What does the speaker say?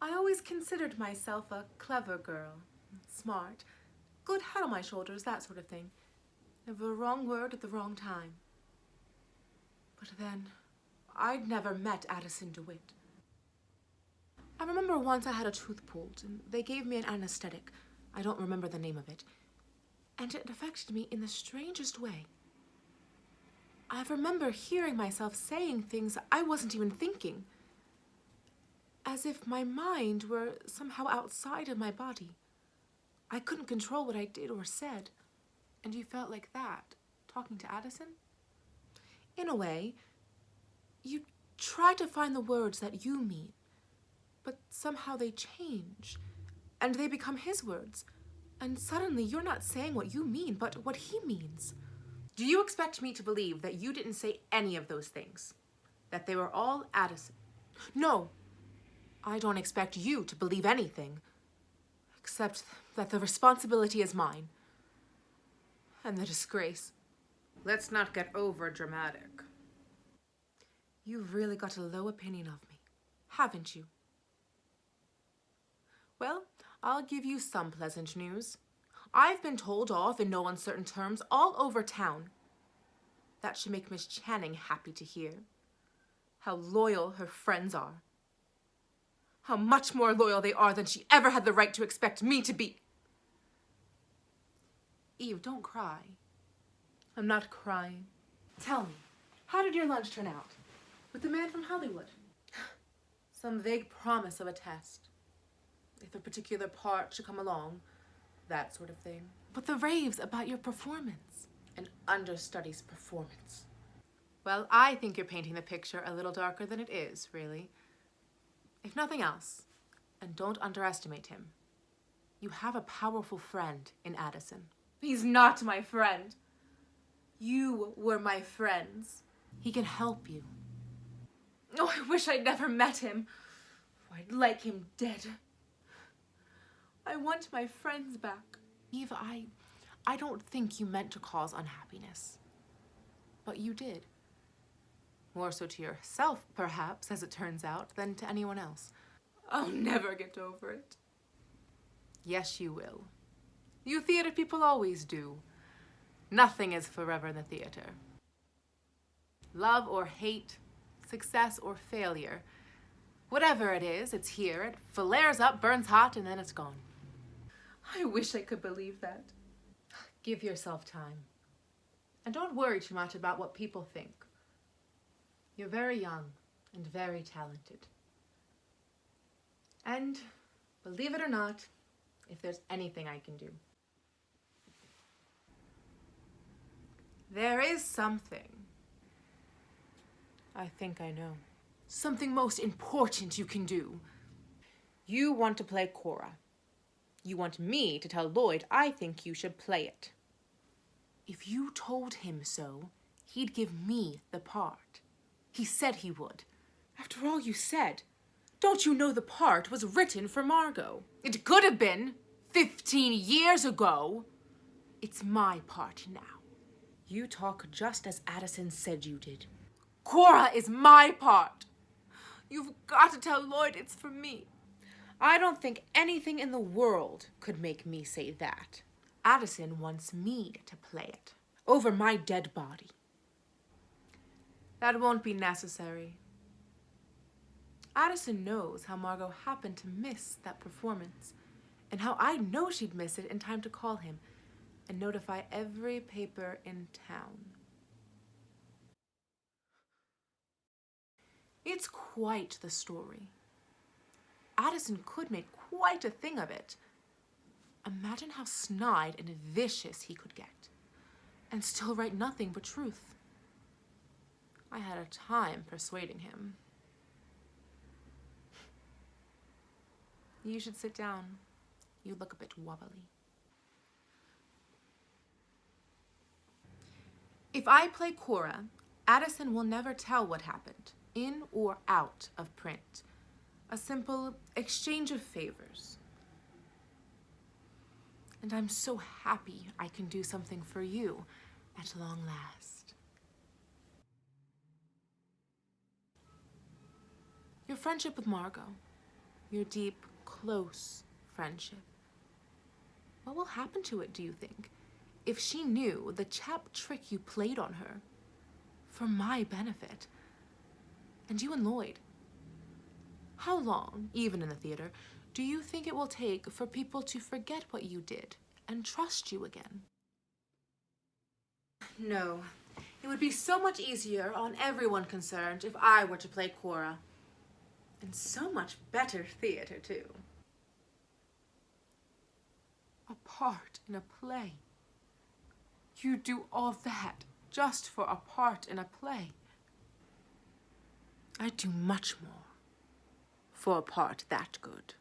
I always considered myself a clever girl, smart, good head on my shoulders, that sort of thing. Never a wrong word at the wrong time. But then, I'd never met Addison DeWitt. I remember once I had a tooth pulled, and they gave me an anesthetic. I don't remember the name of it. And it affected me in the strangest way. I remember hearing myself saying things I wasn't even thinking, as if my mind were somehow outside of my body. I couldn't control what I did or said. And you felt like that, talking to Addison? In a way, you try to find the words that you mean, but somehow they change, and they become his words, and suddenly you're not saying what you mean, but what he means. Do you expect me to believe that you didn't say any of those things? That they were all Addison? No, I don't expect you to believe anything, except that the responsibility is mine. And the disgrace. Let's not get overdramatic. You've really got a low opinion of me, haven't you? Well, I'll give you some pleasant news. I've been told off in no uncertain terms all over town. That should make Miss Channing happy to hear. How loyal her friends are. How much more loyal they are than she ever had the right to expect me to be. Eve, don't cry. I'm not crying. Tell me, how did your lunch turn out? With the man from Hollywood? Some vague promise of a test. If a particular part should come along, that sort of thing. But the raves about your performance. An understudy's performance. Well, I think you're painting the picture a little darker than it is, really. If nothing else, and don't underestimate him, you have a powerful friend in Addison. He's not my friend. You were my friends. He can help you. Oh, I wish I'd never met him. I'd like him dead. I want my friends back. Eve, I don't think you meant to cause unhappiness. But you did. More so to yourself, perhaps, as it turns out, than to anyone else. I'll never get over it. Yes, you will. You theater people always do. Nothing is forever in the theater. Love or hate, success or failure, whatever it is, it's here. It flares up, burns hot, and then it's gone. I wish I could believe that. Give yourself time. And don't worry too much about what people think. You're very young and very talented. And, believe it or not, if there's anything I can do. There is something. I think I know. Something most important you can do. You want to play Cora. You want me to tell Lloyd I think you should play it. If you told him so, he'd give me the part. He said he would. After all you said, don't you know the part was written for Margot? It could have been 15 years ago. It's my part now. You talk just as Addison said you did. Cora is my part. You've got to tell Lloyd it's for me. I don't think anything in the world could make me say that. Addison wants me to play it over my dead body. That won't be necessary. Addison knows how Margot happened to miss that performance, and how I know she'd miss it in time to call him and notify every paper in town. It's quite the story. Addison could make quite a thing of it. Imagine how snide and vicious he could get, and still write nothing but truth. I had a time persuading him. You should sit down. You look a bit wobbly. If I play Cora, Addison will never tell what happened, in or out of print. A simple exchange of favors. And I'm so happy I can do something for you at long last. Your friendship with Margot. your deep, close friendship. What will happen to it, do you think, if she knew the chap trick you played on her for my benefit? And you and Lloyd, how long, even in the theater, do you think it will take for people to forget what you did and trust you again? No, it would be so much easier on everyone concerned if I were to play Cora. And so much better theater, too. A part in a play. You do all that just for a part in a play. I'd do much more for a part that good.